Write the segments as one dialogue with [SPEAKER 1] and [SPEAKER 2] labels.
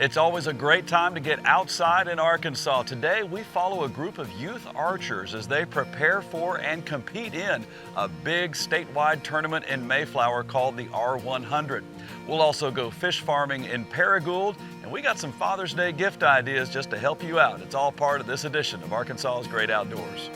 [SPEAKER 1] It's always a great time to get outside in Arkansas. Today, we follow a group of youth archers as they prepare for and compete in a big statewide tournament in Mayflower called the R100. We'll also go fish farming in Paragould, and we got some Father's Day gift ideas just to help you out. It's all part of this edition of Arkansas's Great Outdoors.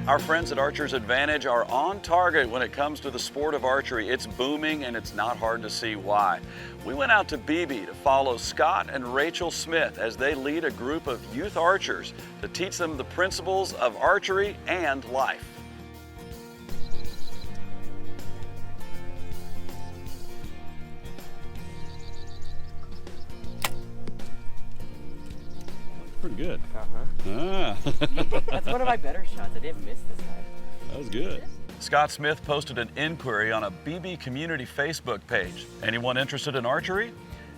[SPEAKER 1] Our friends at Archer's Advantage are on target when it comes to the sport of archery. It's booming and it's not hard to see why. We went out to Beebe to follow Scott and Rachel Smith as they lead a group of youth archers to teach them the principles of archery and life.
[SPEAKER 2] Pretty good.
[SPEAKER 3] That's one of my better shots. I didn't miss this time.
[SPEAKER 2] That was good.
[SPEAKER 1] Scott Smith posted an inquiry on a BB Community Facebook page. Anyone interested in archery?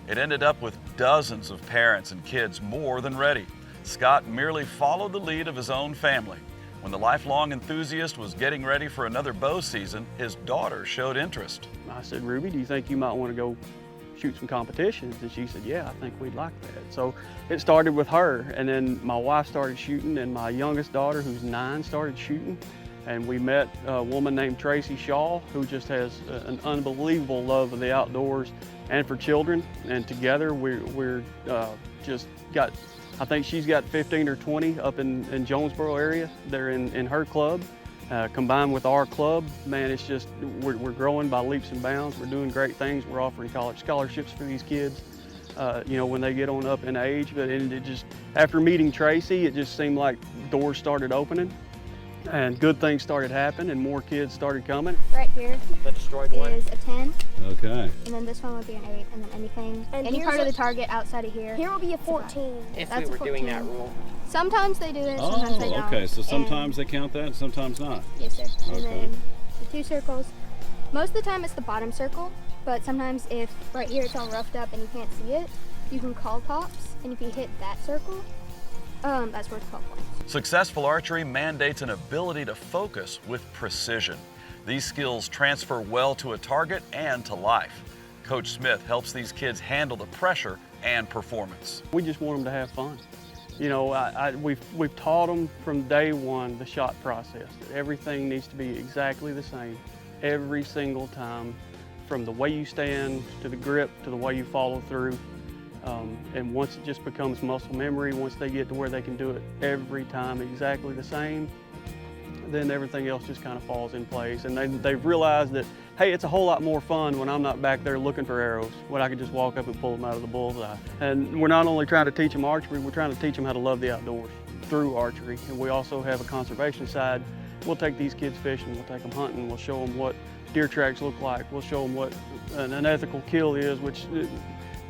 [SPEAKER 1] It ended up with dozens of parents and kids more than ready. Scott merely followed the lead of his own family. When the lifelong enthusiast was getting ready for another bow season, his daughter showed interest.
[SPEAKER 4] I said, Ruby, do you think you might want to go shoot some competitions? And she said, yeah, I think we'd like that. So it started with her, and then my wife started shooting, and my youngest daughter, who's 9, started shooting. And we met a woman named Tracy Shaw, who just has an unbelievable love of the outdoors and for children. And together we're just got, I think she's got 15 or 20 up in Jonesboro area. They're in her club. Combined with our club, man, it's just, we're growing by leaps and bounds. We're doing great things. We're offering college scholarships for these kids, you know, when they get on up in age. But it just, after meeting Tracy, it just seemed like doors started opening and good things started happening and more kids started coming.
[SPEAKER 5] Right here
[SPEAKER 3] The destroyed one.
[SPEAKER 5] is a 10,
[SPEAKER 2] Okay.
[SPEAKER 5] and then this one would be an 8, and then anything,
[SPEAKER 6] And
[SPEAKER 5] any
[SPEAKER 6] here's
[SPEAKER 5] part of
[SPEAKER 6] a-
[SPEAKER 5] the target outside of here.
[SPEAKER 6] Here will be a 14.
[SPEAKER 3] If
[SPEAKER 5] That's
[SPEAKER 3] we
[SPEAKER 5] a
[SPEAKER 3] were doing that
[SPEAKER 5] 14.
[SPEAKER 3] rule.
[SPEAKER 5] Sometimes they do it, sometimes they
[SPEAKER 2] Oh,
[SPEAKER 5] don't.
[SPEAKER 2] okay. So sometimes
[SPEAKER 5] And-
[SPEAKER 2] they count that and sometimes not.
[SPEAKER 5] Yes, sir. And
[SPEAKER 2] Okay.
[SPEAKER 5] then the 2 circles. Most of the time it's the bottom circle, but sometimes if right here it's all roughed up and you can't see it, you can call pops, and if you hit that circle, that's worth 12 points.
[SPEAKER 1] Successful archery mandates an ability to focus with precision. These skills transfer well to a target and to life. Coach Smith helps these kids handle the pressure and performance.
[SPEAKER 4] We just want them to have fun. You know, we've taught them from day one the shot process, that everything needs to be exactly the same every single time, from the way you stand to the grip to the way you follow through. And once it just becomes muscle memory, once they get to where they can do it every time exactly the same, then everything else just kind of falls in place. And they've realized that, hey, it's a whole lot more fun when I'm not back there looking for arrows, when I can just walk up and pull them out of the bullseye. And we're not only trying to teach them archery, we're trying to teach them how to love the outdoors through archery. And we also have a conservation side. We'll take these kids fishing, we'll take them hunting, we'll show them what deer tracks look like, we'll show them what an ethical kill is, which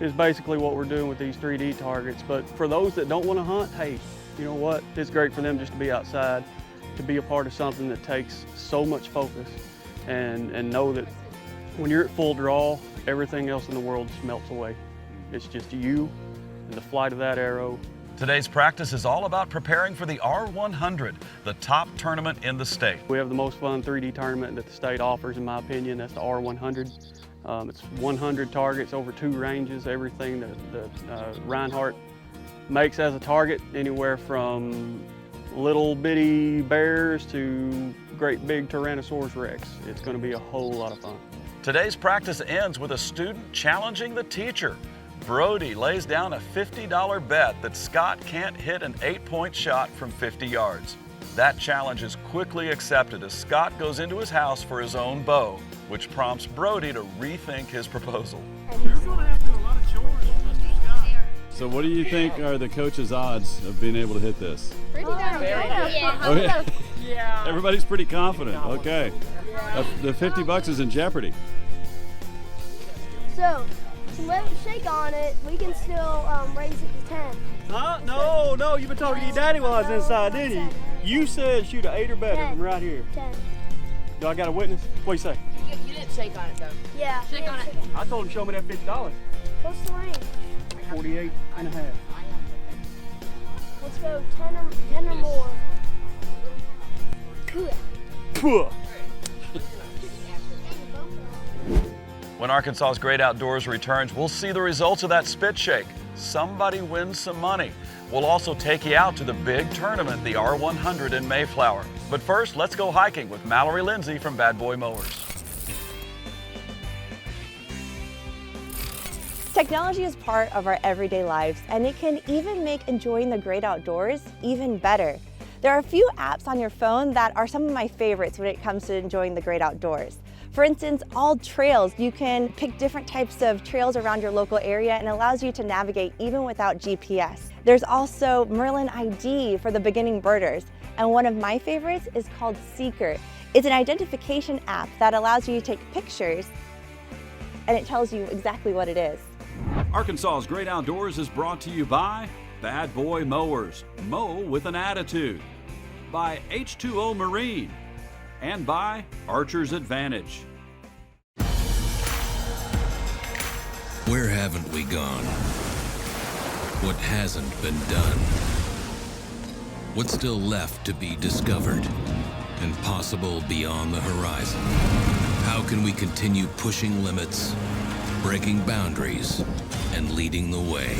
[SPEAKER 4] is basically what we're doing with these 3D targets. But for those that don't want to hunt, hey, you know what? It's great for them just to be outside, to be a part of something that takes so much focus, and know that when you're at full draw, everything else in the world just melts away. It's just you and the flight of that arrow.
[SPEAKER 1] Today's practice is all about preparing for the R100, the top tournament in the state.
[SPEAKER 4] We have the most fun 3D tournament that the state offers, in my opinion. That's the R100. It's 100 targets over 2 ranges, everything that Reinhardt makes as a target, anywhere from little bitty bears to great big Tyrannosaurus Rex. It's going to be a whole lot of fun.
[SPEAKER 1] Today's practice ends with a student challenging the teacher. Brody lays down a $50 bet that Scott can't hit an 8-point shot from 50 yards. That challenge is quickly accepted as Scott goes into his house for his own bow, which prompts Brody to rethink his proposal.
[SPEAKER 2] So what do you think are the coach's odds of being able to hit this?
[SPEAKER 5] Pretty darn good.
[SPEAKER 2] Okay.
[SPEAKER 3] Yeah.
[SPEAKER 2] Everybody's pretty confident. Okay. The $50 is in jeopardy.
[SPEAKER 6] So, let it shake on it, we can still raise it to 10.
[SPEAKER 4] Huh? No, you've been talking to your daddy while I was inside, didn't you? You said shoot an 8 or better from right here.
[SPEAKER 6] 10.
[SPEAKER 4] Do I got a witness? What do you say?
[SPEAKER 3] You didn't shake on it though.
[SPEAKER 6] Yeah.
[SPEAKER 3] Shake on it.
[SPEAKER 4] I told him show me that $50.
[SPEAKER 6] What's the range?
[SPEAKER 4] 48 and a half.
[SPEAKER 6] Let's go 10 or more. Cool.
[SPEAKER 4] Puh.
[SPEAKER 1] When Arkansas's Great Outdoors returns, we'll see the results of that spit shake. Somebody wins some money. We'll also take you out to the big tournament, the R100 in Mayflower. But first, let's go hiking with Mallory Lindsay from Bad Boy Mowers.
[SPEAKER 7] Technology is part of our everyday lives, and it can even make enjoying the great outdoors even better. There are a few apps on your phone that are some of my favorites when it comes to enjoying the great outdoors. For instance, All Trails, you can pick different types of trails around your local area and it allows you to navigate even without GPS. There's also Merlin ID for the beginning birders, and one of my favorites is called Seeker. It's an identification app that allows you to take pictures and it tells you exactly what it is.
[SPEAKER 2] Arkansas's Great Outdoors is brought to you by Bad Boy Mowers, mow with an attitude, by H2O Marine, and by Archer's Advantage.
[SPEAKER 8] Where haven't we gone? What hasn't been done? What's still left to be discovered and possible beyond the horizon? How can we continue pushing limits, breaking boundaries, and leading the way?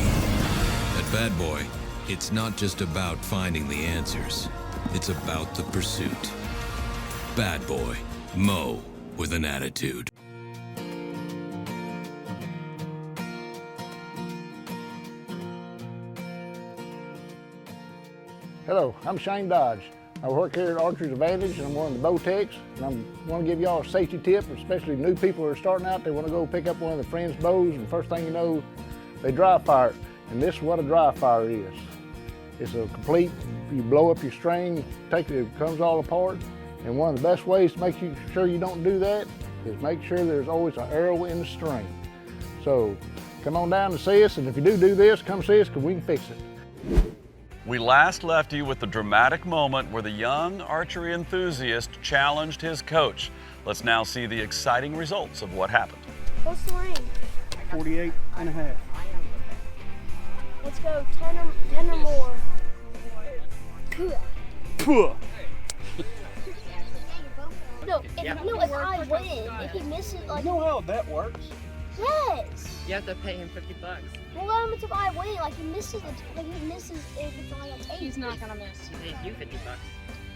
[SPEAKER 8] At Bad Boy, it's not just about finding the answers, it's about the pursuit. Bad Boy, mow with an attitude.
[SPEAKER 9] Hello, I'm Shane Dodge. I work here at Archery's Advantage and I'm one of the bow techs. And I want to give y'all a safety tip, especially new people who are starting out. They want to go pick up one of their friends' bows and first thing you know, they dry fire it. And this is what a dry fire is. It's a complete, you blow up your string, it comes all apart. And one of the best ways to make sure you don't do that is make sure there's always an arrow in the string. So come on down to see us, and if you do this, come see us because we can fix it.
[SPEAKER 1] We last left you with the dramatic moment where the young archery enthusiast challenged his coach. Let's now see the exciting results of what happened.
[SPEAKER 6] What's the range?
[SPEAKER 4] 48 and a half.
[SPEAKER 6] Let's go 10 or more. Cool.
[SPEAKER 4] Puh.
[SPEAKER 6] No, if I win, if he misses, like.
[SPEAKER 4] You know how that works?
[SPEAKER 6] Yes.
[SPEAKER 3] You have to pay him $50.
[SPEAKER 6] Well, what happens if I win? Like he misses it. Like he misses if it's only a 8.
[SPEAKER 3] He's not gonna miss. He paid you $50.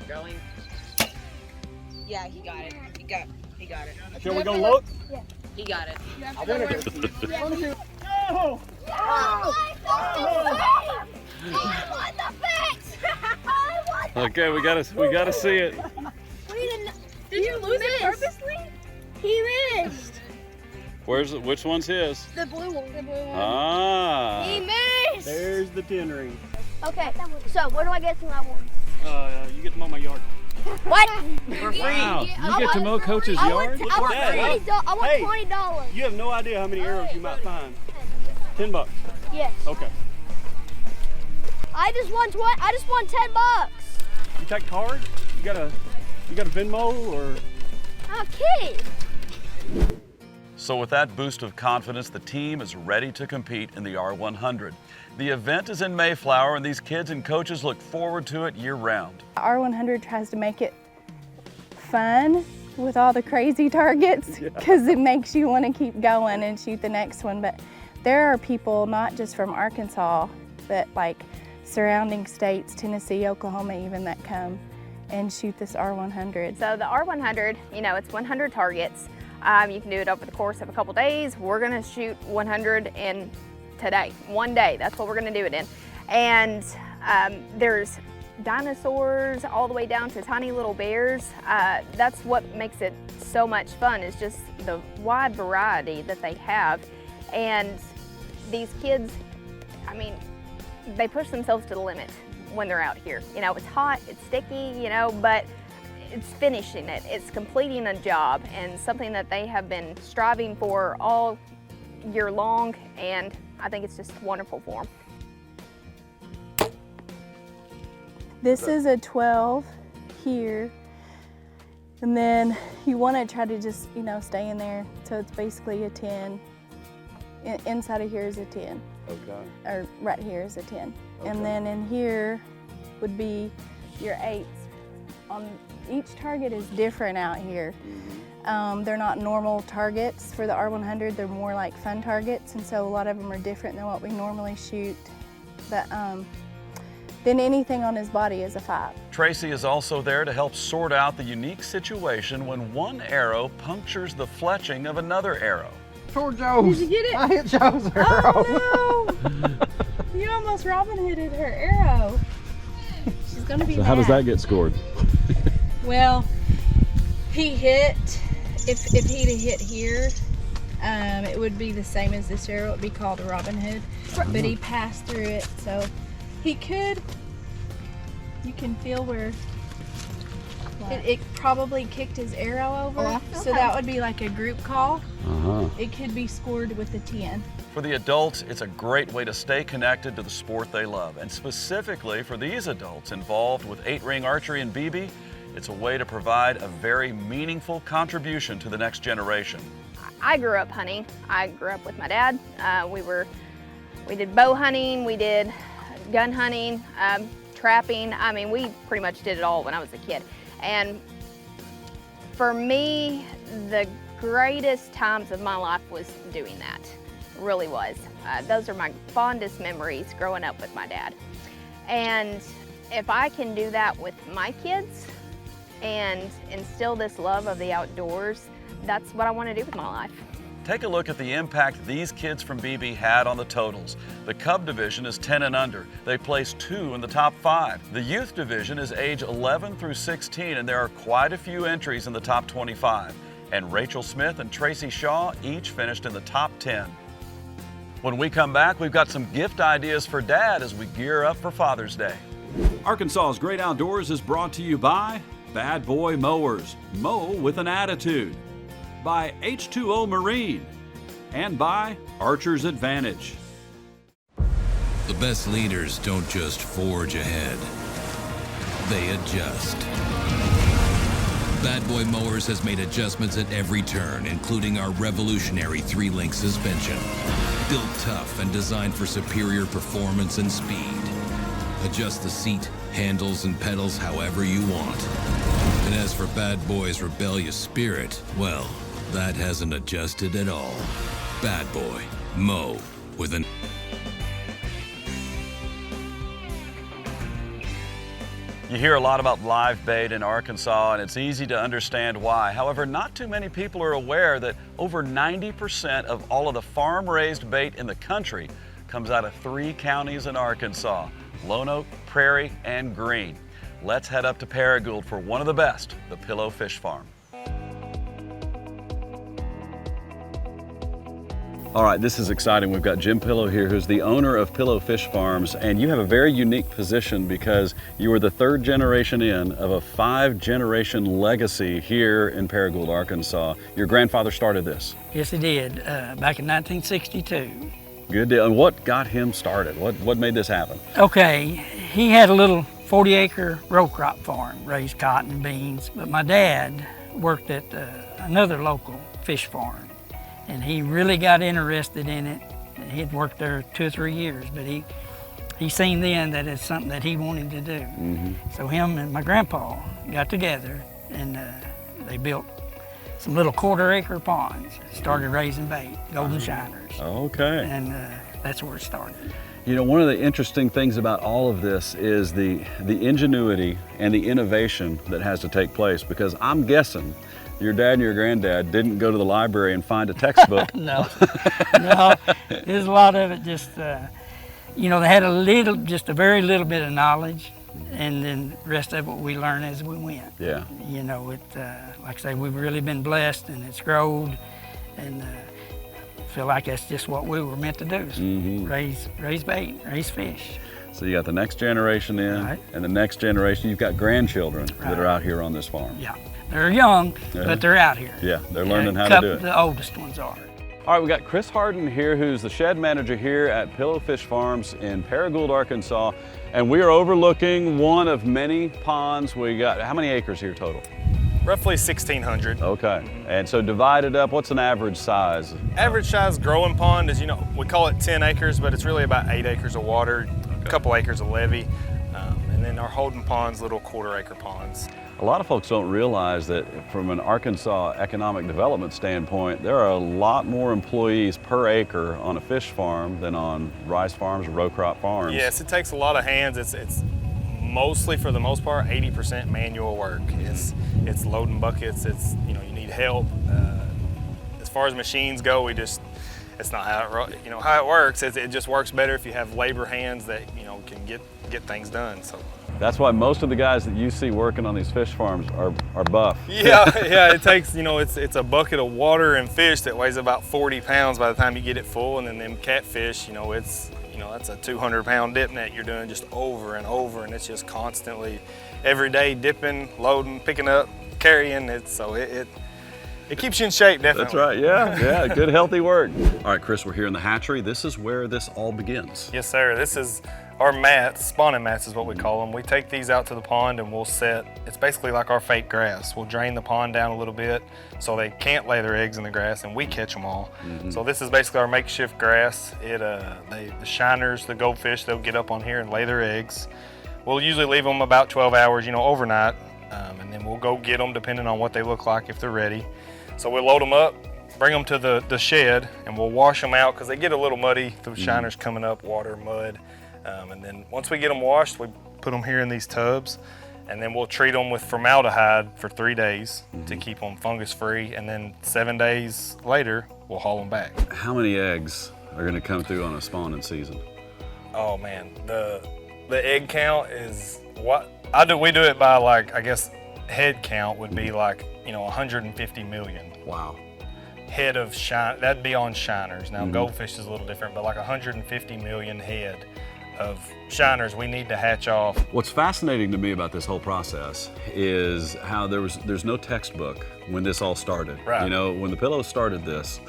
[SPEAKER 3] Going. Yeah, he got it. He got it.
[SPEAKER 4] Shall we go look?
[SPEAKER 6] Yeah.
[SPEAKER 3] He got it.
[SPEAKER 4] I want to. No!
[SPEAKER 6] I want the fix! I want the
[SPEAKER 1] Okay, we gotta see it.
[SPEAKER 6] Did you lose it purposely? He missed.
[SPEAKER 1] Which one's his?
[SPEAKER 6] The blue one.
[SPEAKER 1] Ah.
[SPEAKER 6] He missed.
[SPEAKER 4] There's the 10 ring.
[SPEAKER 6] Okay, so what do I get from that one?
[SPEAKER 4] You get to mow my yard.
[SPEAKER 6] What?
[SPEAKER 3] For free.
[SPEAKER 2] Wow, you get to mow Coach's yard?
[SPEAKER 6] I want
[SPEAKER 4] Hey,
[SPEAKER 6] $20.
[SPEAKER 4] You have no idea how many arrows you might find. $10.
[SPEAKER 6] Yes.
[SPEAKER 4] Okay.
[SPEAKER 6] I just won $10.
[SPEAKER 4] You take cards? You got a Venmo or?
[SPEAKER 6] I'm a kid.
[SPEAKER 1] So with that boost of confidence, the team is ready to compete in the R100. The event is in Mayflower, and these kids and coaches look forward to it year-round.
[SPEAKER 10] R100 tries to make it fun with all the crazy targets because it makes you want to keep going and shoot the next one. But there are people not just from Arkansas, but like surrounding states, Tennessee, Oklahoma even, that come and shoot this R100.
[SPEAKER 11] So the R100, it's 100 targets. You can do it over the course of a couple days. We're gonna shoot 100 in today, one day. That's what we're gonna do it in. And there's dinosaurs all the way down to tiny little bears. That's what makes it so much fun, is just the wide variety that they have. And these kids, they push themselves to the limit when they're out here. It's hot, it's sticky, but it's finishing it. It's completing a job, and something that they have been striving for all year long, and I think it's just wonderful for them.
[SPEAKER 10] This is a 12 here, and then you want to try to just, you know, stay in there. So it's basically a 10. Inside of here is a 10.
[SPEAKER 1] Okay.
[SPEAKER 10] Or right here is a 10.
[SPEAKER 1] Okay.
[SPEAKER 10] And then in here would be your 8s. On each target is different out here. They're not normal targets for the R100. They're more like fun targets, and so a lot of them are different than what we normally shoot. But then anything on his body is a 5.
[SPEAKER 1] Tracy is also there to help sort out the unique situation when one arrow punctures the fletching of another arrow.
[SPEAKER 9] Poor Joe's.
[SPEAKER 10] Did you get it?
[SPEAKER 9] I hit Joe's arrow.
[SPEAKER 10] Oh no! You almost Robin Hooded her arrow. She's gonna be
[SPEAKER 2] So how does that get scored?
[SPEAKER 10] Well, he hit, if he'd have hit here, it would be the same as this arrow. It would be called a Robin Hood. But he passed through it, so he could, you can feel where it probably kicked his arrow over. So that would be like a group call. It could be scored with a 10.
[SPEAKER 1] For the adults, it's a great way to stay connected to the sport they love. And specifically for these adults involved with 8-ring archery and BB, it's a way to provide a very meaningful contribution to the next generation.
[SPEAKER 11] I grew up hunting. I grew up with my dad. We did bow hunting, we did gun hunting, trapping. I mean, we pretty much did it all when I was a kid. And for me, the greatest times of my life was doing that. Really was. Those are my fondest memories growing up with my dad. And if I can do that with my kids and instill this love of the outdoors, that's what I want to do with my life.
[SPEAKER 1] Take a look at the impact these kids from BB had on the totals. The Cub division is 10 and under. They placed 2 in the top 5. The youth division is age 11 through 16, and there are quite a few entries in the top 25. And Rachel Smith and Tracy Shaw each finished in the top 10. When we come back, we've got some gift ideas for Dad as we gear up for Father's Day.
[SPEAKER 2] Arkansas's Great Outdoors is brought to you by Bad Boy Mowers, mow with an attitude, by H2O Marine, and by Archer's Advantage.
[SPEAKER 8] The best leaders don't just forge ahead, they adjust. Bad Boy Mowers has made adjustments at every turn, including our revolutionary 3-link suspension. Built tough and designed for superior performance and speed. Adjust the seat, handles, and pedals however you want. And as for Bad Boy's rebellious spirit, well, that hasn't adjusted at all. Bad Boy, mow with an...
[SPEAKER 1] You hear a lot about live bait in Arkansas, and it's easy to understand why. However, not too many people are aware that over 90% of all of the farm-raised bait in the country comes out of 3 counties in Arkansas: Lone Oak, Prairie, and Green. Let's head up to Paragould for one of the best, the Pillow Fish Farm. All right, this is exciting. We've got Jim Pillow here, who's the owner of Pillow Fish Farms, and you have a very unique position because you were the 3rd generation in of a 5-generation legacy here in Paragould, Arkansas. Your grandfather started this.
[SPEAKER 12] Yes, he did, back in 1962.
[SPEAKER 1] Good deal. And what got him started? What made this happen?
[SPEAKER 12] Okay, he had a little 40-acre row crop farm, raised cotton and beans, but my dad worked at another local fish farm. And he really got interested in it. He'd worked there 2 or 3 years, but he seen then that it's something that he wanted to do. So him and my grandpa got together, and they built some little 1/4-acre ponds, started raising bait, golden shiners.
[SPEAKER 1] Okay.
[SPEAKER 12] And that's where it started.
[SPEAKER 1] You know, one of the interesting things about all of this is the ingenuity and the innovation that has to take place, because I'm guessing your dad and your granddad didn't go to the library and find a textbook.
[SPEAKER 12] No, there's a lot of it just, you know, they had just a very little bit of knowledge, and then the rest of it we learned as we went.
[SPEAKER 1] Yeah.
[SPEAKER 12] You know, like I say, we've really been blessed, and it's grown, and feel like that's just what we were meant to do, raise bait, raise fish.
[SPEAKER 1] So you got the next generation in, and the next generation, you've got grandchildren that are out here on this farm.
[SPEAKER 12] Yeah. They're young, but they're out here.
[SPEAKER 1] Yeah, they're learning how to do it.
[SPEAKER 12] The oldest ones are.
[SPEAKER 1] All right, we got Chris Harden here, who's the shed manager here at Pillow Fish Farms in Paragould, Arkansas. And we are overlooking one of many ponds. We got, how many acres here total?
[SPEAKER 13] Roughly 1,600.
[SPEAKER 1] Okay, and so divided up, what's an average size?
[SPEAKER 13] Average size growing pond is, we call it 10 acres, but it's really about 8 acres of water, a couple acres of levee, and then our holding ponds, little 1/4 acre ponds.
[SPEAKER 1] A lot of folks don't realize that from an Arkansas economic development standpoint, there are a lot more employees per acre on a fish farm than on rice farms or row crop farms.
[SPEAKER 13] Yes, it takes a lot of hands. It's mostly, for the most part, 80% manual work. It's loading buckets. It's, you need help. As far as machines go, it's not how it works. It just works better if you have labor hands that can get things done. So.
[SPEAKER 1] That's why most of the guys that you see working on these fish farms are buff.
[SPEAKER 13] Yeah, it takes, it's a bucket of water and fish that weighs about 40 pounds by the time you get it full, and then them catfish, that's a 200-pound dip net you're doing just over and over, and it's just constantly, every day, dipping, loading, picking up, carrying. It keeps you in shape, definitely.
[SPEAKER 1] That's right, yeah, good healthy work. All right, Chris, we're here in the hatchery. This is where this all begins.
[SPEAKER 13] Yes, sir. This is our mats, spawning mats is what we call them. We take these out to the pond and we'll set, it's basically like our fake grass. We'll drain the pond down a little bit so they can't lay their eggs in the grass, and we catch them all. So this is basically our makeshift grass. The shiners, the goldfish, they'll get up on here and lay their eggs. We'll usually leave them about 12 hours, overnight, and then we'll go get them depending on what they look like if they're ready. So we'll load them up, bring them to the shed, and we'll wash them out because they get a little muddy, the shiners coming up, water, mud. And then once we get them washed, we put them here in these tubs, and then we'll treat them with formaldehyde for 3 days to keep them fungus free, and then 7 days later, we'll haul them back.
[SPEAKER 1] How many eggs are going to come through on a spawning season?
[SPEAKER 13] Oh man, the egg count is we do it by, like, I guess head count would be like 150 million.
[SPEAKER 1] Wow.
[SPEAKER 13] Head of that'd be on shiners. Now goldfish is a little different, but like 150 million head of shiners we need to hatch off.
[SPEAKER 1] What's fascinating to me about this whole process is how there's no textbook when this all started.
[SPEAKER 13] Right.
[SPEAKER 1] When the Pillows started this,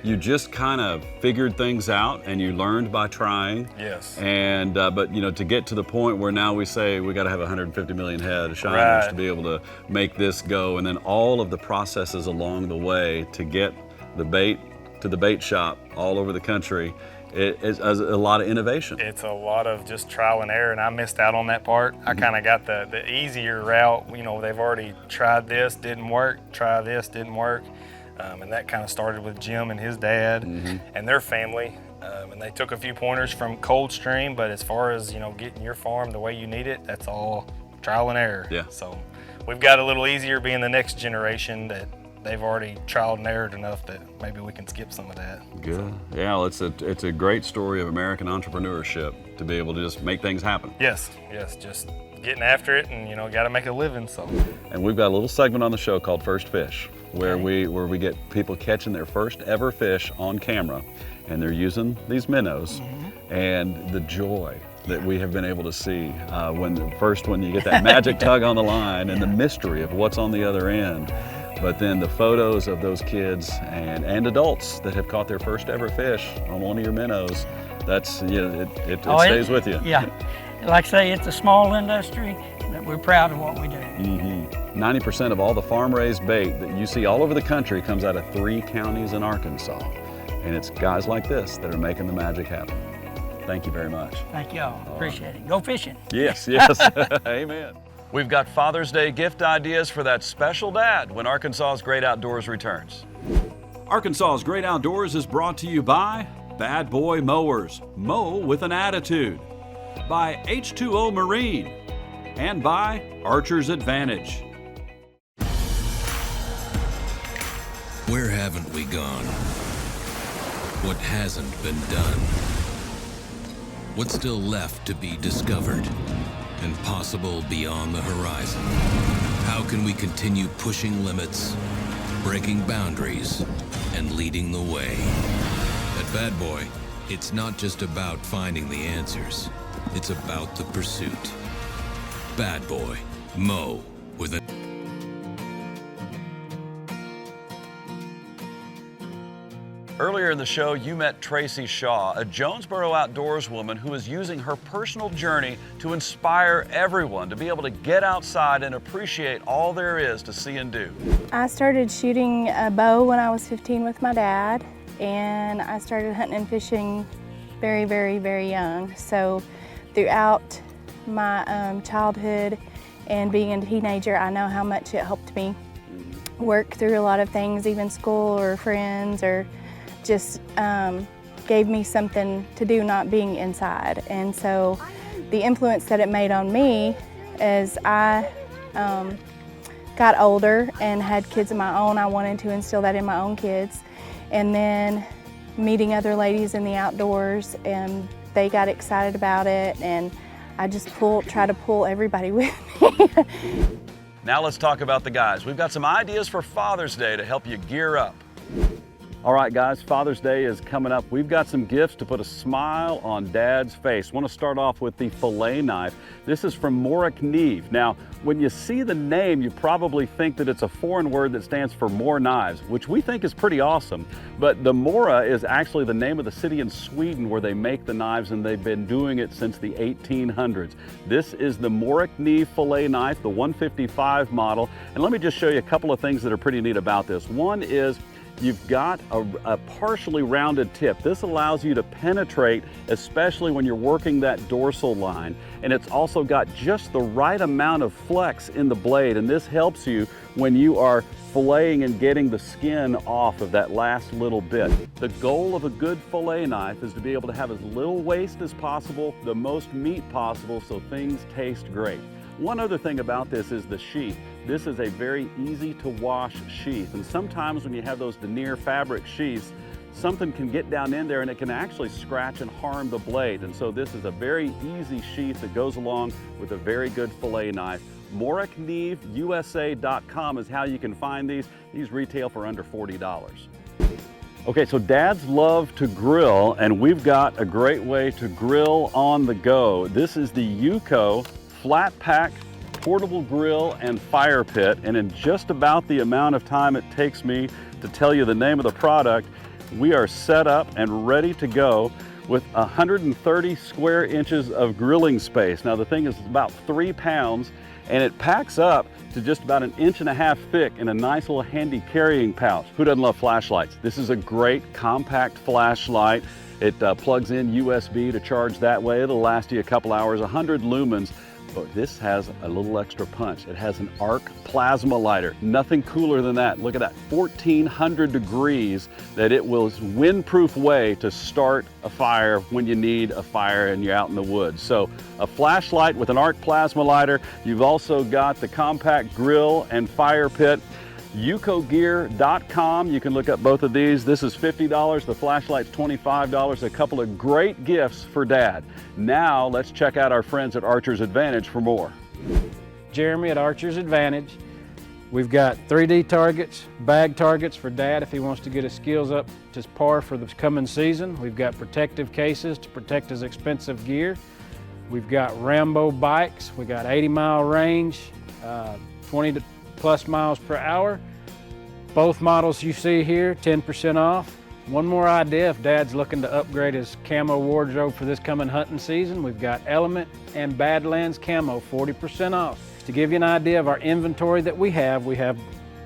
[SPEAKER 1] you just kind of figured things out and you learned by trying.
[SPEAKER 13] Yes.
[SPEAKER 1] And but to get to the point where now we say we got to have 150 million head of shiners to be able to make this go, and then all of the processes along the way to get the bait to the bait shop all over the country. It is a lot of innovation.
[SPEAKER 13] It's a lot of just trial and error, and I missed out on that part. I kind of got the easier route. They've already tried this, didn't work, try this, didn't work. And that kind of started with Jim and his dad and their family. And they took a few pointers from Coldstream, but as far as, getting your farm the way you need it, that's all trial and error.
[SPEAKER 1] Yeah.
[SPEAKER 13] So we've got a little easier being the next generation that they've already trialed and errored enough that maybe we can skip some of that.
[SPEAKER 1] Good. So. Yeah, well, it's a great story of American entrepreneurship to be able to just make things happen.
[SPEAKER 13] Yes, just getting after it, and got to make a living. So.
[SPEAKER 1] And we've got a little segment on the show called First Fish, where we get people catching their first ever fish on camera, and they're using these minnows, and the joy that we have been able to see when you get that magic tug on the line and the mystery of what's on the other end. But then the photos of those kids and adults that have caught their first ever fish on one of your minnows, that's, it stays with you.
[SPEAKER 12] Yeah, like I say, it's a small industry, but we're proud of what we do.
[SPEAKER 1] 90% of all the farm-raised bait that you see all over the country comes out of 3 counties in Arkansas. And it's guys like this that are making the magic happen. Thank you very much.
[SPEAKER 12] Thank y'all, appreciate it. Go fishing.
[SPEAKER 1] Yes, amen. We've got Father's Day gift ideas for that special dad when Arkansas's Great Outdoors returns.
[SPEAKER 2] Arkansas's Great Outdoors is brought to you by Bad Boy Mowers, mow with an attitude, by H2O Marine, and by Archer's Advantage.
[SPEAKER 8] Where haven't we gone? What hasn't been done? What's still left to be discovered and possible beyond the horizon? How can we continue pushing limits, breaking boundaries, and leading the way? At Bad Boy, it's not just about finding the answers, it's about the pursuit. Bad Boy, mow with a...
[SPEAKER 1] Earlier in the show, you met Tracy Shaw, a Jonesboro outdoorswoman who is using her personal journey to inspire everyone to be able to get outside and appreciate all there is to see and do.
[SPEAKER 10] I started shooting a bow when I was 15 with my dad, and I started hunting and fishing very, very, very young. So throughout my childhood and being a teenager, I know how much it helped me work through a lot of things, even school or friends, or just gave me something to do, not being inside. And so the influence that it made on me as I got older and had kids of my own, I wanted to instill that in my own kids. And then meeting other ladies in the outdoors, and they got excited about it, and I just try to pull everybody with me.
[SPEAKER 1] Now let's talk about the guys. We've got some ideas for Father's Day to help you gear up. All right, guys, Father's Day is coming up. We've got some gifts to put a smile on Dad's face. Want to start off with the fillet knife. This is from Morik Neve. Now, when you see the name, you probably think that it's a foreign word that stands for more knives, which we think is pretty awesome. But the Mora is actually the name of the city in Sweden where they make the knives, and they've been doing it since the 1800s. This is the Morik Neve fillet knife, the 155 model. And let me just show you a couple of things that are pretty neat about this. One is you've got a partially rounded tip. This allows you to penetrate, especially when you're working that dorsal line. And it's also got just the right amount of flex in the blade, and this helps you when you are filleting and getting the skin off of that last little bit. The goal of a good fillet knife is to be able to have as little waste as possible, the most meat possible, so things taste great. One other thing about this is the sheath. This is a very easy to wash sheath, and sometimes when you have those denier fabric sheaths, something can get down in there and it can actually scratch and harm the blade. And so this is a very easy sheath that goes along with a very good fillet knife. MorikNeveUSA.com is how you can find these. These retail for under $40. Okay, so dads love to grill, and we've got a great way to grill on the go. This is the Yuko flat pack portable grill and fire pit, and in just about the amount of time it takes me to tell you the name of the product, we are set up and ready to go with 130 square inches of grilling space. Now the thing is about 3 pounds, and it packs up to just about 1.5 inches thick in a nice little handy carrying pouch. Who doesn't love flashlights? This is a great compact flashlight. It plugs in USB to charge that way. It'll last you a couple hours, 100 lumens. But this has a little extra punch. It has an arc plasma lighter. Nothing cooler than that. Look at that, 1400 degrees that it will windproof way to start a fire when you need a fire and you're out in the woods. So a flashlight with an arc plasma lighter. You've also got the compact grill and fire pit. YukoGear.com. You can look up both of these. This is $50, the flashlight's $25. A couple of great gifts for Dad. Now let's check out our friends at Archer's Advantage for more.
[SPEAKER 14] Jeremy at Archer's Advantage. We've got 3D targets, bag targets for Dad if he wants to get his skills up to par for the coming season. We've got protective cases to protect his expensive gear. We've got Rambo bikes. We got 80-mile range, 20 plus miles per hour. Both models you see here, 10% off. One more idea if Dad's looking to upgrade his camo wardrobe for this coming hunting season, we've got Element and Badlands Camo, 40% off. To give you an idea of our inventory that we have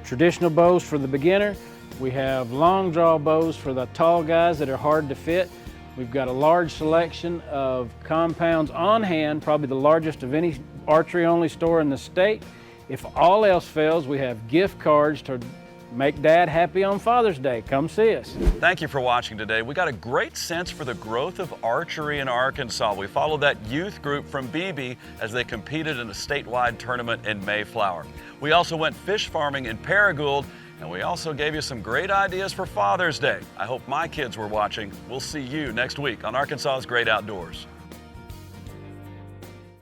[SPEAKER 14] traditional bows for the beginner, we have long draw bows for the tall guys that are hard to fit. We've got a large selection of compounds on hand, probably the largest of any archery-only store in the state. If all else fails, we have gift cards to make Dad happy on Father's Day. Come see us.
[SPEAKER 1] Thank you for watching today. We got a great sense for the growth of archery in Arkansas. We followed that youth group from BB as they competed in a statewide tournament in Mayflower. We also went fish farming in Paragould, and we also gave you some great ideas for Father's Day. I hope my kids were watching. We'll see you next week on Arkansas's Great Outdoors.